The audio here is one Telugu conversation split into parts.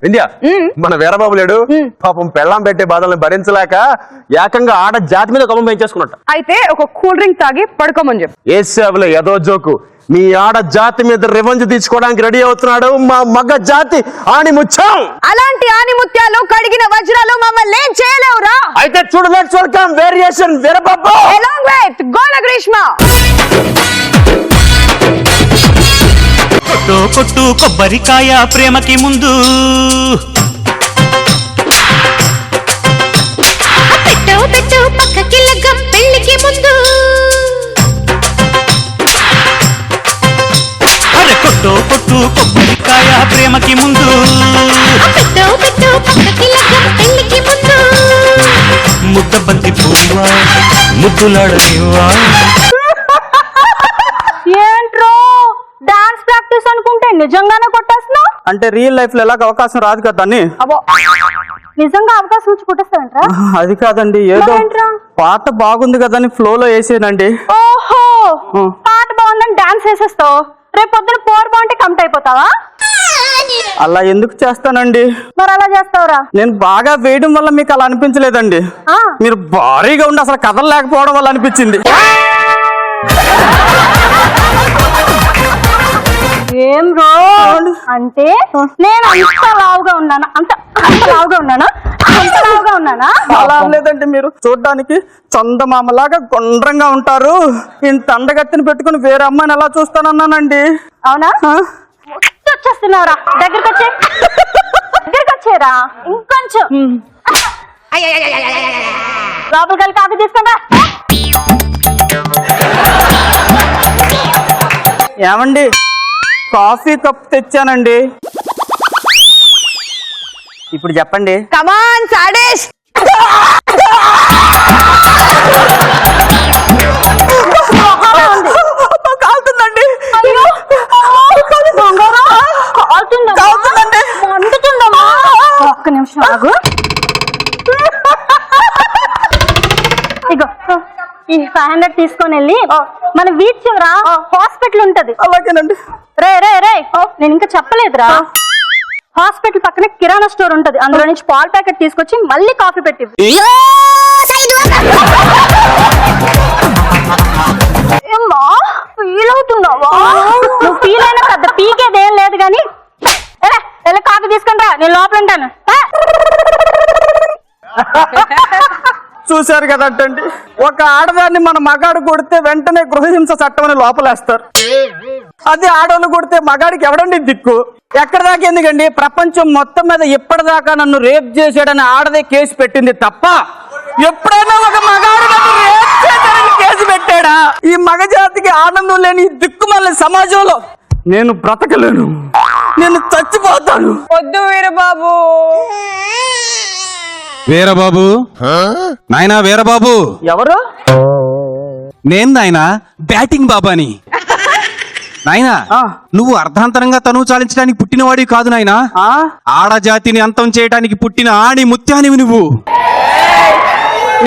ఇండియా మన వీరబాబు లేడు పాపం పెళ్ళాం పెట్టే బాధల్ని భరించలేక ఏకంగా ఆడ జాతి మీద కోపం పెంచేసుకున్నట్ట. అయితే ఒక కూల్ డ్రింక్ తాగి పడుకోమని చెప్పు. ఏసేవలే ఏదో జోకు. మీ ఆడ జాతి మీద రివెంజ్ తీసుకోవడానికి రెడీ అవుతున్నాడు మా మగ జాతి ఆణిముత్యం. అలాంటి ఆణిముత్యాలు కడిగిన వజ్రాలు మమ్మల్ని ఏం చేయలేవురా. అయితే చూడు, let's welcome variation Veerababu along with గోల గ్రీష్మ. కొట్టు కొట్టు కొబ్బరికాయ ప్రేమకి ముందు, పెట్టు పెట్టు పక్కకి లగ్గం పెళ్లికి ముందు, అరే కొట్టు కొట్టు కొబ్బరికాయ ప్రేమకి ముందు, పెట్టు పెట్టు పక్కకి లగ్గం పెళ్లికి ముందు, ముద్ద బంతి పువ్వా ముద్దులాడనివ్వా. ఏంట్రో డాన్స్ ప్రాక్టీస్ అనుకుంటే నిజంగానే కొట్టేస్తున్నావు. అంటే రియల్ లైఫ్ లో ఎలాగ అవకాశం రాదు కదా అని. అబ్బో, నిజంగా అవకాశం వచ్చి కొట్టేస్తావంట్రా? అది కాదండి, ఏదో పాట బాగుంది కదా అని ఫ్లో లో వేసేనండి. ఓహో, పాట బాగుందని డాన్స్ వేసేస్తావు, రేపు పొద్దున పోర్ బాగుంటే కమిట్ అయిపోతావా? అలా ఎందుకు చేస్తానండి? మరి అలా చేస్తావురా? నేను బాగా వేయడం వల్ల మీకు అలా అనిపించలేదండి, మీరు భారీగా ఉండి అసలు కథలు లేకపోవడం వల్ల అనిపించింది. ఏం రో అంటే నేను అంత లావుగా ఉన్నానా? అంత లావుగా ఉన్నానా? అంత లావుగా ఉన్నానా? అలా లేదండి, మీరు చూడ్డానికి చందమామలాగా గుండ్రంగా ఉంటారు. ఇంత అందగత్తిని పెట్టుకుని వేరే అమ్మాయిని ఎలా చూస్తానన్నానండి. అవునా? వచ్చేస్తున్నావురా, దగ్గరికి వచ్చే, దగ్గరికి వచ్చేరా ఇంకొంచెం. లోపలికి వెళ్ళి కాఫీ తీసుకుంటా. ఏమండి, కాఫీ కప్ తెచ్చానండి. ఇప్పుడు చెప్పండి. కమాన్ సాడేష్. కాలుతుందండి. మండుతుందమ్మా. ఒక్క నిమిషం ఆగు. ఇగో ఈ 500 తీసుకొని వెళ్ళి మన వీధి చివర హాస్పిటల్ ఉంటది. అలాగేనండి. రే రే రే, నేను ఇంకా చెప్పలేదురా. హాస్పిటల్ పక్కన కిరాణా స్టోర్ ఉంటది, అందులో నుంచి పాల ప్యాకెట్ తీసుకొచ్చి మళ్ళీ కాఫీ పెట్టి. ఏమ్మా ఫీల్ అవుతున్నావా? నువ్వు ఫీల్ అయినా పెద్ద పీకేదేం లేదు గాని వెళ్ళి కాఫీ తీసుకుని రా, నేను లోపల ఉంటాను. చూశారు కదంటండి, ఒక ఆడదాన్ని మన మగాడు కొడితే వెంటనే గృహహింస చట్టం అని లోపలేస్తారు. అది ఆడవాళ్ళు కొడితే మగాడికి ఎవడండి దిక్కు? ఎక్కడ దాకా ఎందుకండి, ప్రపంచం మొత్తం మీద ఇప్పటిదాకా నన్ను రేప్ చేసాడని ఆడదే కేసు పెట్టింది తప్ప ఎప్పుడైనా ఒక మగాడు నన్ను రేప్ చేశాడని కేసు పెట్టాడా? ఈ మగ జాతికి ఆనందం లేని దిక్కుమాలిన సమాజంలో నేను బ్రతకలేను, నేను చచ్చిపోతాను. వద్దు వీరబాబు. వీరబాబు, నాయనా వీరబాబు. ఎవరు? నేను నాయనా బ్యాటింగ్ బాబాని. నాయనా, నువ్వు అర్ధాంతరంగా తనువు చాలించడానికి పుట్టినవాడివి కాదు నాయనా, ఆడజాతిని అంతం చేయడానికి పుట్టిన ఆడి ముత్యానివి నువ్వు.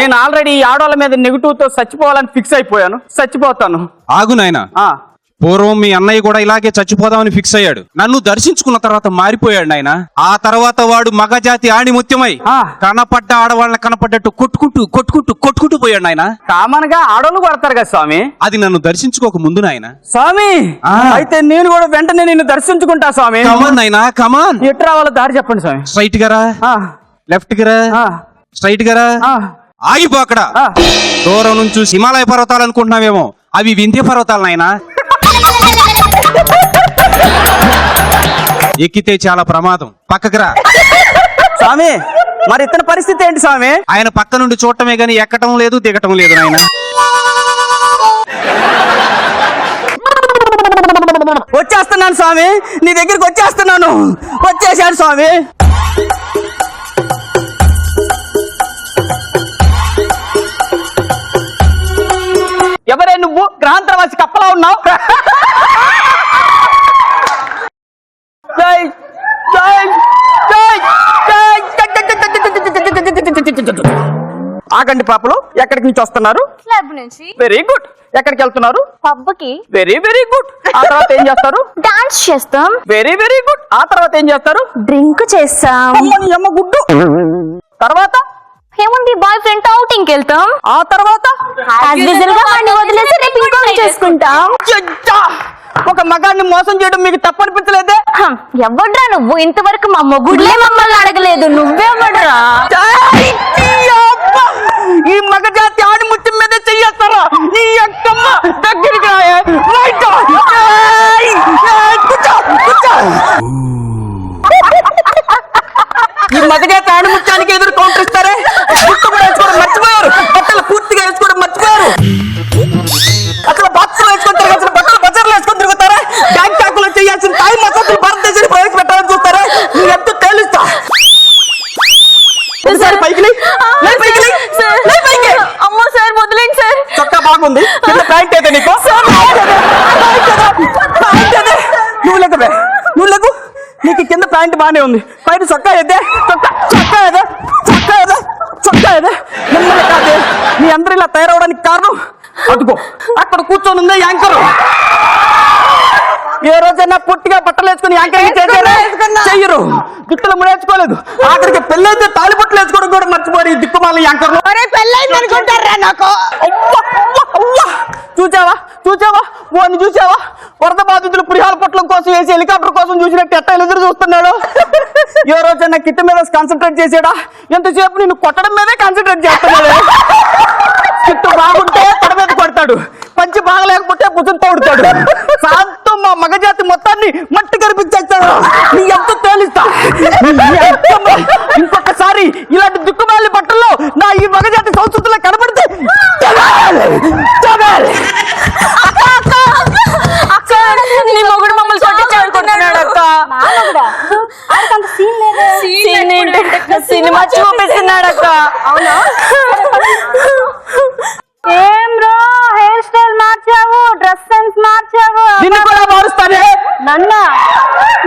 నేను ఆల్రెడీ ఆడవాళ్ళ మీద నెగిటివ్ తో చచ్చిపోవాలని ఫిక్స్ అయిపోయాను, చచ్చిపోతాను. ఆగు నాయనా, పూర్వం మీ అన్నయ్య కూడా ఇలాగే చచ్చిపోదామని ఫిక్స్ అయ్యాడు. నన్ను దర్శించుకున్న తర్వాత మారిపోయాడు నాయన. ఆ తర్వాత వాడు మగజాతి ఆడి ముత్యమై కనపడ్డ ఆడవాళ్ళని కనపడ్డట్టు కొట్టుకుంటూ కొట్టుకుంటూ కొట్టుకుంటూ పోయాడు నాయన. కామన్ గా ఆడవాళ్ళు కొడతారు కదా స్వామి. అది నన్ను దర్శించుకోక ముందు నాయన. స్వామి అయితే నేను కూడా వెంటనే నిన్ను దర్శించుకుంటా స్వామి. కమాన్ నాయనా, కమాన్. ఎటు రావాలో దారి చెప్పండి స్వామి. స్ట్రైట్ గారా, లెఫ్ట్ గారా, స్ట్రైట్ గారా. ఆగిపో అక్కడ. దూరం నుంచి హిమాలయ పర్వతాలు అనుకుంటున్నావేమో, అవి వింధ్య పర్వతాలు నాయనా. ఎక్కితే చాలా ప్రమాదం, పక్కకు రా. స్వామి మరి ఇతని పరిస్థితి ఏంటి స్వామి? ఆయన పక్క నుండి చూడటమే గాని ఎక్కటం లేదు దిగటం లేదు నాయన. వచ్చేస్తున్నాను స్వామి, నీ దగ్గరికి వచ్చేస్తున్నాను. వచ్చేసాను స్వామి. ఎవరే నువ్వు? గ్రహాంతరవాసి కప్పలా ఉన్నావు. ఆగండి పాపలు, ఎక్కడికి నుంచి వస్తున్నారు? క్లబ్ నుంచి. Very good. ఎక్కడికి వెళ్తున్నారు? పబ్ కి. Very very good. ఆ తర్వాత ఏం చేస్తారు? డాన్స్ చేస్తాం. Very very good. ఆ తర్వాత ఏం చేస్తారు? డ్రింక్ చేస్తాం. అమ్మని అమ్మ గుడ్డు. తర్వాత ఏముంది, బాయ్ ఫ్రెండ్ అవుటింగ్ వెళ్తాం. ఆ తర్వాత యాజ్ యూజువల్ గా వాడిని వదిలేసి రేపు ఇంకోటి చేసుకుంటాం. అయ్యయ్యా! ఒక మగాడిని మోసం చేయడం మీకు తప్పనిపించలేదే? ఎవడ్రా నువ్వు? ఇంతవరకు మా మొగుడులే మమ్మల్ని అడగలేదు, నువ్వెవడ్రా? ఈ మగజాతి ఆడిముత్యం మీద చెయ్యేస్తారా? నీ అక్కమ్మ దగ్గరికి రాయే. రైట్. ఏయ్! ఏయ్! కూర్చో, కూర్చో. ఈ మగజాతి ఆడిముత్యానికి ఎదురు కౌంటర్ ఇస్తారే? గుట్టు కూడా వేసుకోవడం మర్చిపోయారు, బట్టలు పూర్తిగా వేసుకోవడం మర్చిపోయారు. అసలు బాక్సులు వేసుకొని తిరగాల్సిన బట్టలు బజార్లో వేసుకొని తిరుగుతారా? బ్యాంకాకులో చేయాల్సిన తాయి మసాజులు భారతదేశాన్ని ప్రవేశపెట్టాలని చూస్తారా? నువ్వు ఎంత తేలుస్తా. ఒకసారి పైకి లే. లే పైకి లే. లే పైకి. అమ్మో సార్, వదిలేండి సార్. చొక్కా బాగుంది, కింద ప్యాంట్ అయితే నీకు. నువ్వు లేకవే, నువ్వు లేకు. నీకు కింద ప్యాంట్ బానే ఉంది, పైన చొక్కా ఏదే? చొక్కా ఏదే? చొక్కా ఏదే? చొక్కా ఏదే? మిమ్మల్ని కాదే, మీ అందరూ ఇలా తయారవడానికి కారణం అదుకో అక్కడ కూర్చొని ఉందే యాంకర్. ఏ రోజైనా పొట్టిగా బట్టలు వేసుకుని యాంకరింగ్ చేశారా? చెయ్యరు. గుట్టలు ముడేసుకోలేదు. ఆఖరికి పెళ్ళైతే తాలిబొట్లు వేసుకోవడం కూడా మర్చిపోయి దిక్కుమాల యాంకర్. చూచావా చూచావా వాడిని చూసావా? వరద బాధితులు పురిహాల పొట్లం కోసం వేసి హెలికాప్టర్ కోసం చూసినట్టు ఎట్ట ఎదురు చూస్తున్నాడు. ఏ రోజైనా కిట్ మీద కాన్సన్ట్రేట్ చేసాడా? ఎంతసేపు నిన్ను కొట్టడం మీదే కాన్సన్ట్రేట్ చేస్తున్నాడు. కిట్టు బాగుంటే తడ మీద కొడతాడు, పంచి బాగలేకపోతే భుజం తోడుతాడు. సాంతం మా మగజాతి మొత్తాన్ని మట్టి కనిపించేస్తాడు. నీ ఎంత తేలిస్తా. ఇంకొకసారి ఇలాంటి దిక్కుమాలి బట్టల్లో నా ఈ మగజాతి సంస్కృతిలో కనబడితే నీ మొగుడు మమ్మల్ని కొట్టించాడుకుంటున్నాడు అక్క. సినిమా చూపిస్తున్నాడు అక్క. అవునా? ఏం రో, హెయిర్ స్టైల్ మార్చావు, డ్రెస్ సెన్స్ మార్చావు. నిన్ను కూడా మారుస్తానే. నన్నా?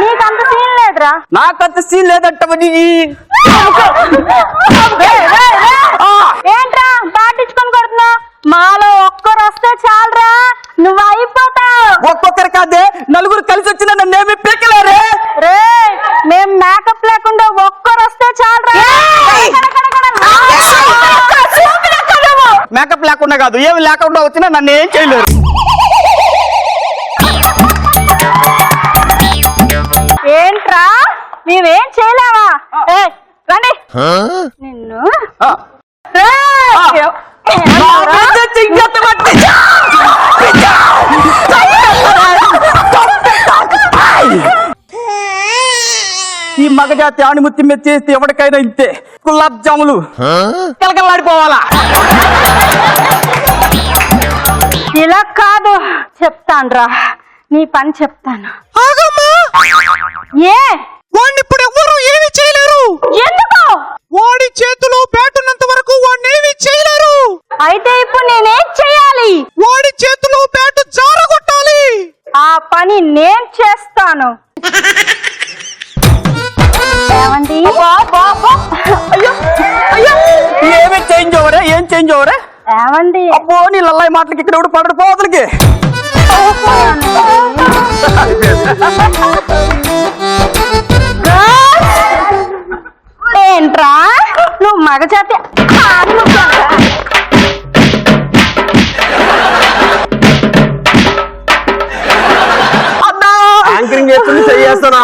నీకంత సీన్ లేదురా. నాకంత సీన్ లేదంట. ఏంట్రా పాటించుకొని కొడుతున్నావు? మాలో ఒక్కరు వస్తే చాలరా, నువ్వు అయిపోతావు. ఒక్కొక్కరు కాదే, నలుగురు కలిసి వచ్చిన నన్నేమి పీకలేరే. రే, మేం మేకప్ లేకుండా ఒక్కరు వస్తే చాలరా. మేకప్ లేకుండా కాదు, ఏమి లేకుండా వచ్చినా నన్ను ఏం చేయలేరు. ఏంట్రా నీవేం చేయలేవా? రండి నిన్ను. ఈ మగజాతి ఆణిముత్తి మీద చేస్తే ఎవరికైనా ఇంతే. గులాబ్ జాములు కలకలాడిపోవాలా? ఇలా కాదు, చెప్తానురా, నీ పని చెప్తాను. ఏ వాడిని ఇప్పుడు ఎవ్వరూ ఏమీ చేయలేరు. ఎందుకు? వాడి చేతిలో బ్యాట్ ఉన్నంత వరకు వాడిని ఏమీ చేయలేరు. అయితే ఇప్పుడు నేనేం చేయాలి? వాడి చేతిలో బ్యాట్ జారగొట్టాలి. ఆ పని నేను చేస్తాను. ఏమండి? ఏమి చేంజ్ ఓవరే? ఏం చేంజ్ ఓవరే? ఏమండి? అబ్బో, నీ లల్లాయి మాటలకి ఇక్కడ ఎవడు పడడు పోవతలకి. ఏంట్రా నువ్వు మగజాతి యాంకరింగ్ చేస్తుంది, చేస్తానా?